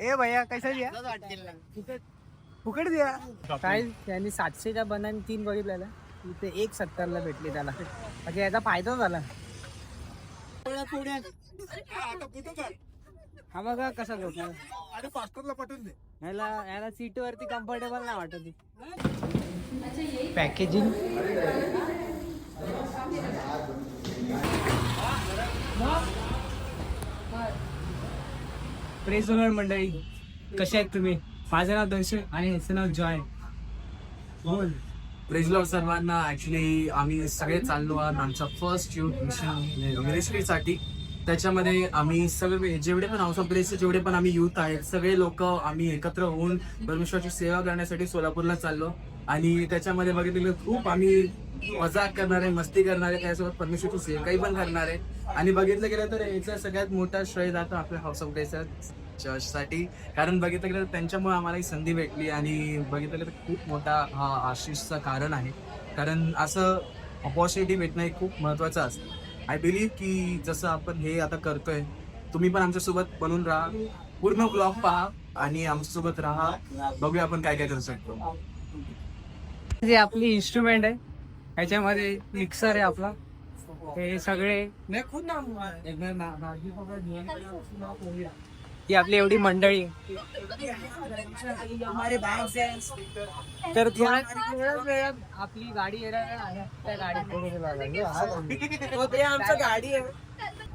ए भैया कैसा दिया फुकट दिया काय त्यांनी 700च्या बनाने 3 बघितलेला इथे 170ला भेटली त्याला म्हणजे याचा फायदा झाला. हा बघा कसा झोपला अरे फास्टरला पटवून दे. याला सीट वरती कम्फर्टेबल नाही वाटत. पॅकेजिंग प्रेस ओनर मंडळी कसे आहेत तुम्ही. माझं नाव दर्शन आणि ह्याचं नाव जॉय. बोल. प्रेझलो सर्वांना. ऍक्च्युली आम्ही सगळे चाललो आहोत आमचा फर्स्ट शूट मिनिस्ट्रीसाठी. त्याच्यामध्ये आम्ही सगळे जेवढे पण हाऊस ऑफ प्रेसचे जेवढे पण आम्ही युथ आहेत सगळे लोक आम्ही एकत्र होऊन परमेश्वराची सेवा करण्यासाठी सोलापूरला चाललो. आणि त्याच्यामध्ये बघितलं खूप आम्ही मजाक करणार आहे, मस्ती करणार आहे, त्यासोबत परमेश्वरची सेवाही पण करणार आहे. आणि बघितलं गेलं तर याचा सगळ्यात मोठा श्रेय जातो आपल्या हाऊस ऑफ प्रेस चर्चसाठी. कारण बघितलं गेलं तर त्यांच्यामुळे आम्हाला ही संधी भेटली आणि बघितलं गेलं तर खूप मोठा हा आशिषचं कारण आहे. कारण असं ऑपॉर्च्युनिटी भेटणं हे खूप महत्त्वाचं असतं. आय बिलीव्ह की जसं आपण हे आता करतोय तुम्ही पण आमच्यासोबत बनून राहा, पूर्ण ब्लॉग पहा आणि आमच्यासोबत राहा. बघूया आपण काय काय करू शकतो. जे आपली इन्स्ट्रुमेंट आहे ह्याच्यामध्ये मिक्सर आहे आपला. हे सगळे ही आपली एवढी मंडळी तर थोड्याच वेळात आपली गाडी येणार त्या गाडी.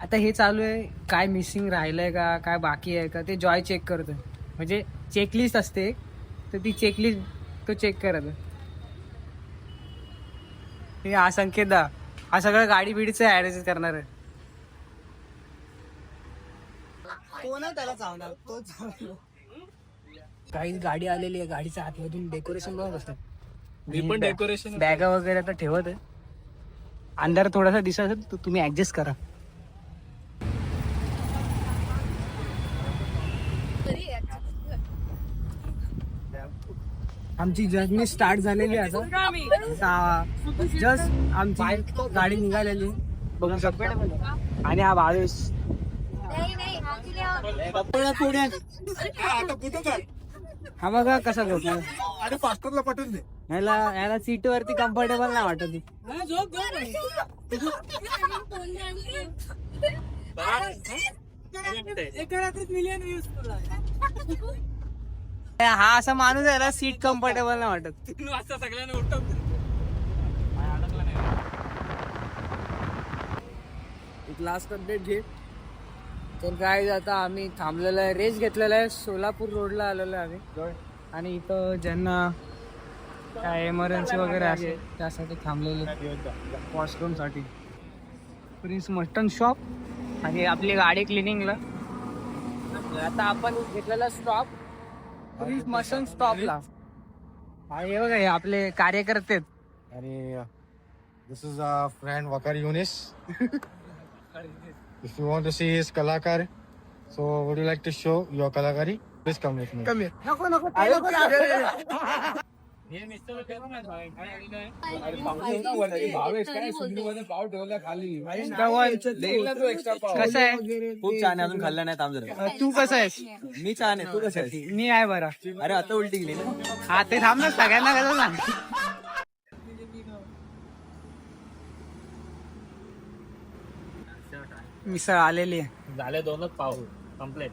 आता हे चालू आहे काय मिसिंग राहिलंय का काय बाकी आहे का ते जॉय चेक करतोय. म्हणजे चेकलिस्ट असते तर ती चेकलिस्ट तो चेक करत. हा संकेत दा हा सगळं गाडी बिडीचं ऍडजस्ट करणार आहे. काही गाडी आलेली आहे गाडीच्या आतमधून डेकोरेशन बघत असतात. मी पण डेकोरेशन बॅगा वगैरे आता ठेवत आहे. अंधार थोडासा दिसत असेल तर तुम्ही ऍडजस्ट करा. आमची जर्नी स्टार्ट झालेली आहे आता. जस्ट आमची गाडी निघालेली बघू शकतो. आणि हा भावेश हा बघा कसा झोपला. अरे फास्टरला पटवून दे. याला सीट वरती कम्फर्टेबल नाही वाटत. हा असा माणूस याला सीट कम्फर्टेबल नाही वाटत. 3 वाजता सगळ्यांना उठवतो. एक लास्ट अपडेट घे. तर काय आता आम्ही थांबलेलं आहे रेस्ट घेतलेला आहे सोलापूर रोडला आलेलो आहे आम्ही. आणि इथं ज्यांना काय इमर्जन्सी वगैरे असेल त्यासाठी थांबलेले वॉशरूमसाठी. प्रिन्स मटन शॉप आणि आपली गाडी क्लिनिंगला. आता आपण घेतलेला स्टॉप प्रिन्स मटन स्टॉपला. आणि हे बघा हे आपले कार्यकर्ते. आणि this is our friend Wakar Yunis. If you want to see his kalakar, so would you like to show your kalakari? Please come with me. Come here. नको कसं आहे. खूप छान आहे. अजून खाल्ला नाही आमचं. तू कसं आहेस. मी छान आहे. तू कसं आहे. मी आहे बरा. अरे आता उलटी गेली ना. हा ते थांब ना सगळ्यांना कसं सांग. मिसळ आलेली आहे. झाले 2च पाव कम्प्लेट.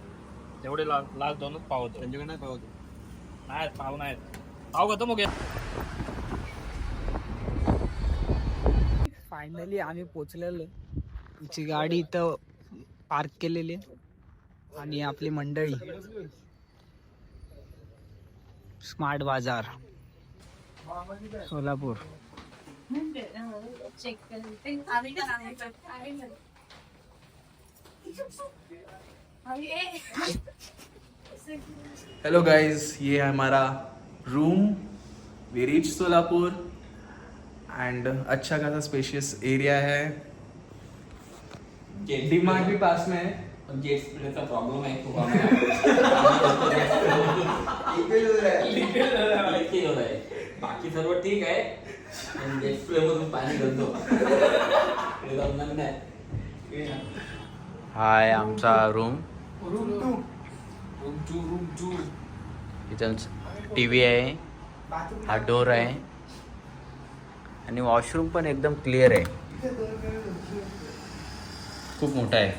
जेवढे लास्ट 2च पाव होते. त्यांच्याकडे नाही पाहतो. नाही पाव नाहीत. पाव खतम हो गया. फायनली आम्ही पोचलेलो. आमची गाडी इथं पार्क केलेली आहे आणि आपली मंडळी. स्मार्ट बाजार सोलापूर. हेलो गाइस, ये है हमारा room. We reach Solapur and अच्छा खासा स्पेशियस एरिया है. डीमार्ट भी पास में है. जेट स्प्रेचा प्रॉब्लेम आहे खूप. लिकेज होत आहे. बाकी सर्व ठीक आहे. जेट स्प्रे मधून पाणी गळतो. जमणार नाही. हाय आमचा रूम. इथं TV आहे, हा डोर आहे आणि वॉशरूम पण एकदम क्लिअर आहे, खूप मोठा आहे.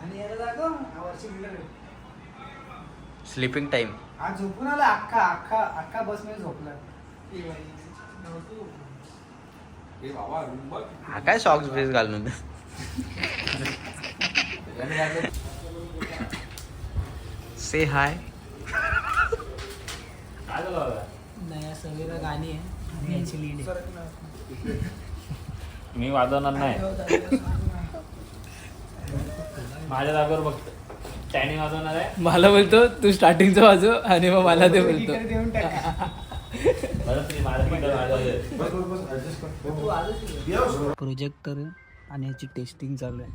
आणि याला दाखव, हा वर्षी बिल्डर आहे. Sleeping time. आज झोपून आला अख्खा बस मध्ये झोपला. हा काय सॉक्स बेस घालून से हाय. काय झालं बाबा? नया सगळीला गाणी आहे आणि याची लीड आहे. मी वाजवणार नाही. माझ्या जागेवर बघतो टॅनी वाजवणार आहे. मला बोलतो तू स्टार्टिंगचं वाजव आणि मग मला ते बोलतो. देऊन टाक. बरं तुम्ही माझं तिकडं वाजवलं. प्रोजेक्टर आणि याची टेस्टिंग चालू आहे.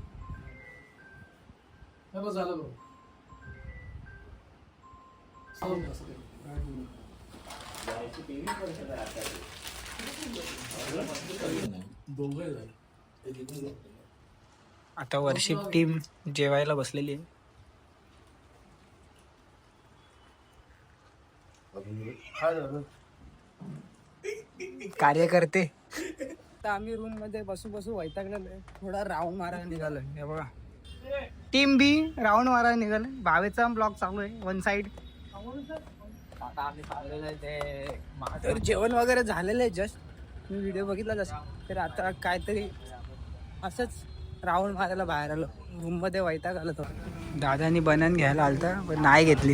आता वर्शिप टीम जेवायला बसलेली आहे. कार्यकर्ते. आता आम्ही रूम मध्ये बसू वैतागलेलो आहे. थोडा राऊंड मारायला निघालोय. हे बघा टीम बी राऊंड मारायला निघालोय. भावेचा ब्लॉग चालू आहे वन साइड. आता आम्ही चाललेलो आहे ते तर जेवण वगैरे झालेलं आहे जस्ट. मी व्हिडिओ बघितला जसा. तर आता काहीतरी असंच राऊंड मारायला बाहेर आलो. रूम मध्ये वैताग आला तो. दादानी बनन घ्यायला आलता पण नाही घेतली.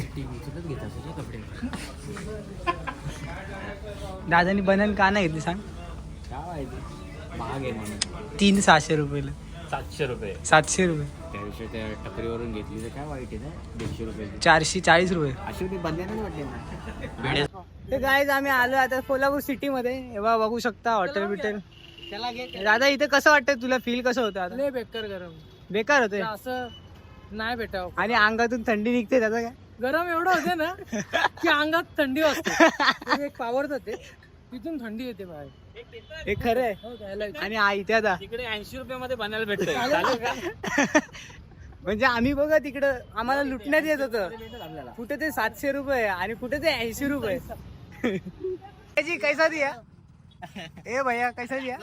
दादानी बनन का नाही घेतली सांग. काय माहिती महाग आहे म्हणून. 300-600 रुपयाला. 700 रुपये. 700 रुपये. त्याविषयी त्या टपरीवरून घेतली तर काय वाईट आहे ना. 150 रुपये 440 रुपये. अशी मी बंद्याने वाटले ना. तर गाईज आम्ही आलो आता कोल्हापूर सिटी मध्ये. एव्हा बघू शकता हॉटेल बिटेल. दादा इथे कसं वाटतं तुला, फील कसं होतं आता? बेकार गरम बेकार होते असं नाही भेटावं. आणि अंगातून थंडी निघते त्याचा काय. गरम एवढं होते ना की अंगात थंडी वाजते. एक पावर जाते तिथून थंडी येते बाहेर. हे खरं आहे. हो, घ्यायला येतं. आणि इथे आता तिकडे 80 रुपये मध्ये बनायला भेटतंय. म्हणजे आम्ही बघा तिकडं आम्हाला लुटण्यात येत होतं. कुठे ते 700 रुपये आणि कुठे ते 80 रुपये. जी कैसा दिया ए भैया कैसा दिया.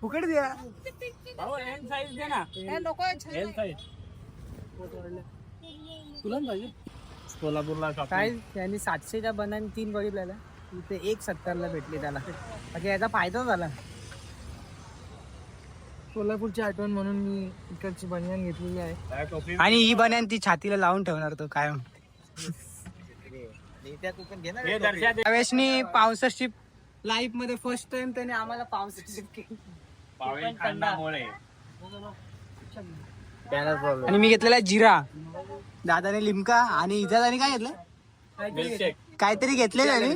फुकट दिया. एम साईज दे ना. एल साईज तुला पाहिजे. कोल्हापूरला काय त्यांनी 700च्या बनाने 3 बघितलेला. इथे 170ला भेटली त्याला. म्हणजे याचा फायदा झाला. कोल्हापूरची आठवण म्हणून मी इकडची बनियान घेतलेली आहे. आणि ही बन्यान ती छातीला लावून ठेवणार तो कायम. त्यावेळेसनी पावसाची लाईफ मध्ये फर्स्ट टाइम त्याने आम्हाला पावसाची केली. आणि मी घेतलेला जिरा. दादाने लिमका आणि इजादाने काय घेतलं काहीतरी घेतलेलं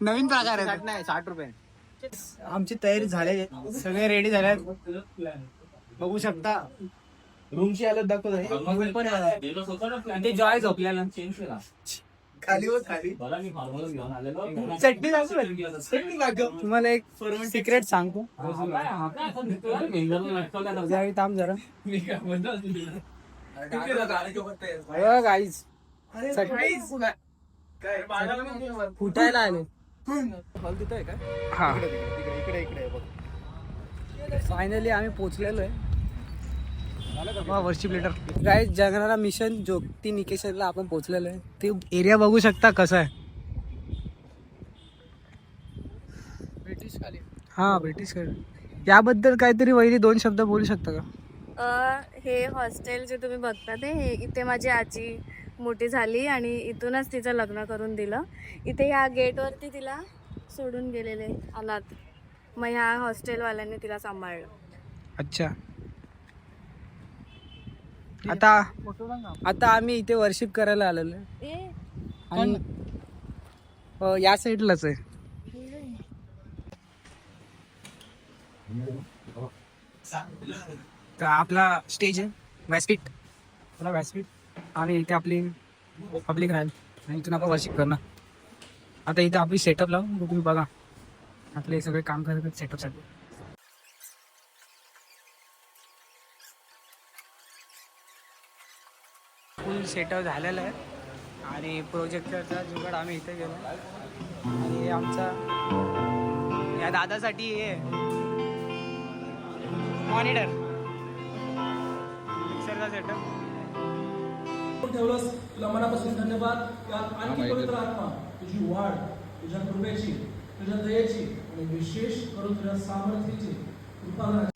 नवीन प्रकार आहे. 60 रुपये. आमची तयारी झाली. सगळे रेडी झाले. बघू शकता रूमची हालत दाखवत. ते जॉय झोपल्याला खाली चटणी दाखव. तुम्हाला एक सिक्रेट सांगतो. थांब जरा. गाईज फुटायला आले. हा फायनली आम्ही पोहोचलेलो आहे वर्शिप लेटर. गाईज जगणारा मिशन ज्योती निकेशनला आपण पोहोचलेलो आहे. ते एरिया बघू शकता कसा आहे. ब्रिटिश खाली. हा ब्रिटिश याबद्दल काहीतरी वैरी 2 शब्द बोलू शकता का. हे हॉस्टेल जे तुम्ही बघता ते हे इथे माझी आजी मोठी झाली आणि इथूनच तिचं लग्न करून दिलं. इथे ह्या गेटवरती तिला सोडून गेलेले अनाथ. मग ह्या हॉस्टेलवाल्यांनी तिला सांभाळलं. अच्छा. आता आम्ही इथे वर्शिप करायला आलेलो आहे. आणि या साईडलाच आहे. तर आपला स्टेज आहे व्यासपीठ. आपला व्यासपीठ आणि इथे आपली पब्लिक राहील आणि इथून आपण वर्शिप करणार. आता इथे आपली सेटअप लावून तुम्ही बघा आपले सगळे काम करतात सेटअपसाठी. फुल सेटअप झालेला आहे आणि प्रोजेक्टरचा जुगाड आम्ही इथे गेलो आणि आमचा या दादासाठी हे मॉनिटर मिक्सरचा सेटअप. ठेवलंस तुला मनापासून धन्यवाद. त्यात आणखी पवित्र आत्मा तुझी वाढ, तुझ्या कृपेची, तुझ्या दयेची आणि विशेष करून तुझ्या सामर्थ्याची कृपा करा.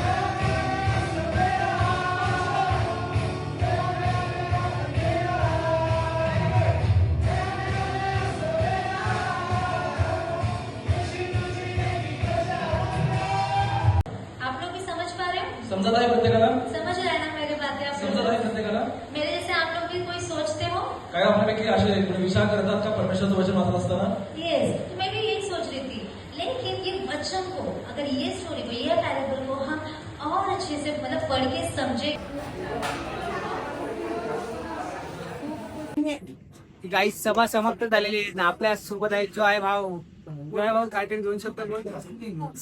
आप लोग भी समझ पा रहे हो? समजत आहे प्रत्येकाला? समझ रहे हैं ना मेरी बातें आप समजत लोग? आहे प्रत्येकाला? मेरे जैसे आप लोग भी कोई सोचते हो? काय आपल्यापैकी असे कोणी विचार करतात का परमेश्वराचं वचन वाचत असताना? यस, तो मैं भी यही सोच रही थी. लेकिन ये वचन को, अगर ये स्टोरी को, ये पैराबल को हम और अच्छे से मतलब पढ़ के समझे. गाईस सभा समाप्त झालेली आहे. आपल्या सोबत आहे जॉय भाऊ. जॉय भाऊ काहीतरी 2 शब्द बोल.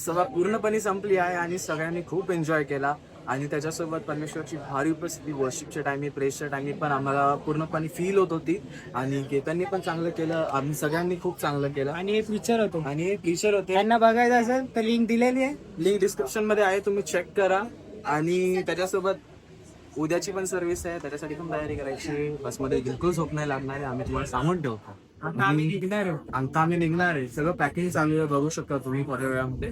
सभा पूर्णपणे संपली आहे आणि सगळ्यांनी खूप एन्जॉय केला आणि त्याच्यासोबत परमेश्वरची भारी उपस्थिती वर्शिपच्या टाइमी, प्रेसच्या टाइमी पण आम्हाला पूर्णपणे फील होत होती आणि केतननी पण चांगलं केलं, आम्ही सगळ्यांनी खूप चांगलं केलं. आणि एक पिक्चर होतो आणि एक टीचर होते, त्यांना बघायचं असेल तर लिंक दिलेली आहे. लिंक डिस्क्रिप्शन मध्ये आहे, तुम्ही चेक करा. आणि त्याच्यासोबत उद्याची पण सर्व्हिस आहे, त्याच्यासाठी पण तयारी करायची. बसमध्ये बिलकुल झोप नाही लागणार आहे, आम्ही तुम्हाला सांगून ठेवतो. आता आम्ही निघणार आहोत. आता आम्ही निघणार आहे, सगळं पॅकिंग चालू आहे, बघू शकता तुम्ही थोड्या वेळामध्ये.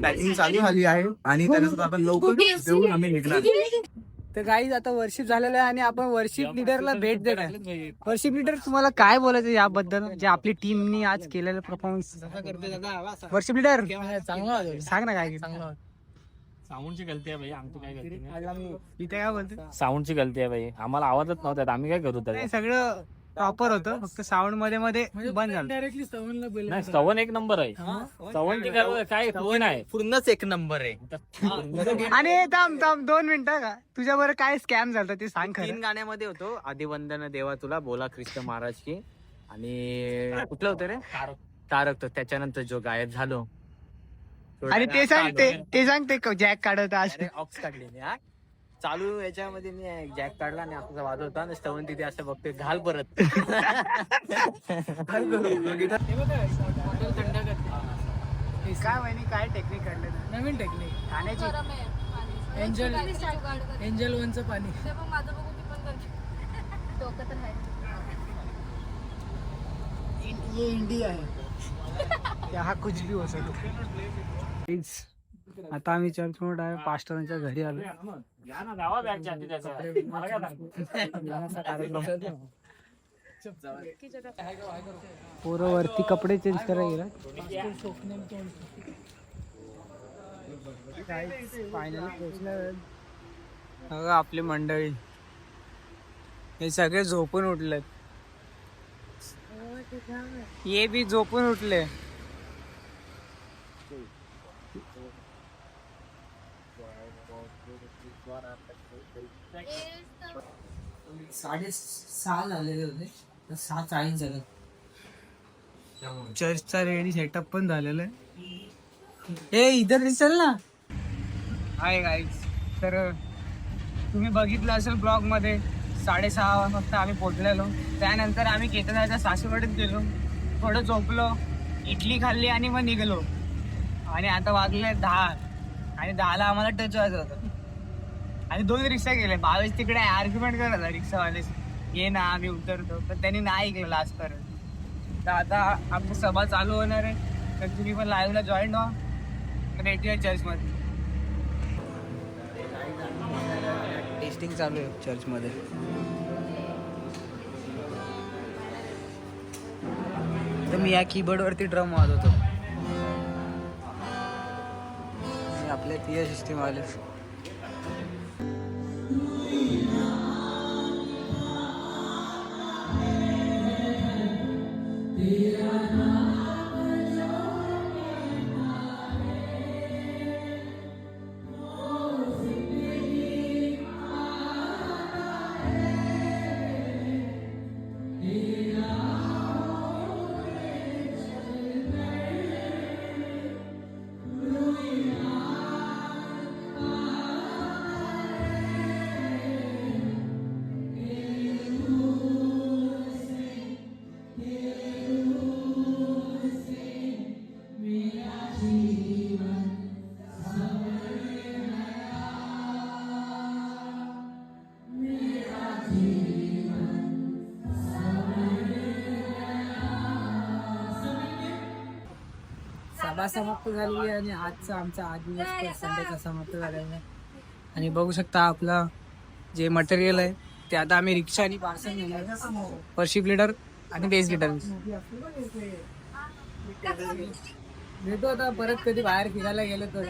पॅकिंग चालू झाली आहे आणि त्याच्यासोबत आपण लवकर येऊन आम्ही निघणार. तर गाईज आता वर्शिप झालेलं आहे आणि आपण वर्शिप लीडरला भेट देणार. वर्शिप लीडर तुम्हाला काय बोलायचं याबद्दल जे आपली टीमनी आज केलेलं परफॉर्मन्स? वर्शिप लीडर सांग ना काय. साऊंडची गलती आहे भाई, आमची काय गलती नाही. इथे काय बोलतो? साऊंडची गलती आहे भाई, आम्हाला आवाजच नव्हता, आम्ही काय करू नाही, सगळं प्रॉपर होतं, फक्त साऊंड मध्ये बंद झालं. डायरेक्टली सवनला बोल. नाही. सवन एक नंबर आहे, सवनची काय फोन आहे. पूर्णच एक नंबर आहे. आणि थांब 2 मिनिटं का तुझ्या बरं काय स्कॅम झालं ते सांग 3 खरं. गाण्यामध्ये होतो. आदिवंदन देवा तुला, बोला ख्रिस्त महाराज की, आणि कुठलं होतं रे? तारक. तर त्याच्यानंतर जो गायब झालो आणि ते सांगते जॅक काढत आज. ऑक्स काढली मी. हा चालू याच्यामध्ये मी जॅक काढला आणि आपला वाद होता आणि स्तवन तिथे असं बघते, घाल परत. काय माहिती काय टेक्निक काढलं नवीन टेक्निक खाण्याची. एंजल 1चं पाणी. ये इंडिया आहे, हा कुछ भी हो सकतो. आता आम्ही चर्च मोड आहे, पास्टरांच्या घरी आलो. या ना, जावा बॅगच्या आधी त्याचा. मला काय सांगतो? पोरं वरती कपडे चेंज करायला फायनली पोहोचलं. बघा आपली मंडळी, हे सगळे झोपून उठलेत. ये बी झोपून उठले. साडेसहा झालेले होते, तर 6:40 झालं. चर्चचा रेडी सेटअप पण झालेला आहे. ए इधर दिसेल ना. हाय गाईज, तर तुम्ही बघितलं असेल ब्लॉग मध्ये 6:30 वाजता आम्ही पोहोचलेलो. त्यानंतर आम्ही केतनाच्या सासूकडेच गेलो, थोडं झोपलो, इडली खाल्ली आणि मग निघलो. आणि आता वाजले 10 आणि 10ला आम्हाला टच व्हायचं होतं. आणि 2 रिक्षा गेले. 22 तिकडे आर्ग्युमेंट करत रिक्षावाले, ये ना आम्ही उतरतो, पण त्यांनी नाही ऐकलं लास्ट पर्यंत. तर आता आमची सभा चालू होणार आहे, तर तुम्ही पण लाईव्हला जॉईन व्हा. रेटी आहे चर्चमध्ये. टेस्टिंग चालू आहे चर्चमध्ये. तर मी या कीबोर्डवरती ड्रम वाजवतो. आपल्या ती सिस्टीम आले. शाळा समाप्त झालेली आहे आणि आजचा आमचा आज दिवस संडेचा समाप्त झालेला आहे. आणि बघू शकता आपलं जे मटेरियल आहे ते आता आम्ही रिक्षा आणि पार्सल घेणार, वर्शिप लीडर आणि बेस गिटार. भेटू आता परत कधी बाहेर फिरायला गेलो तर.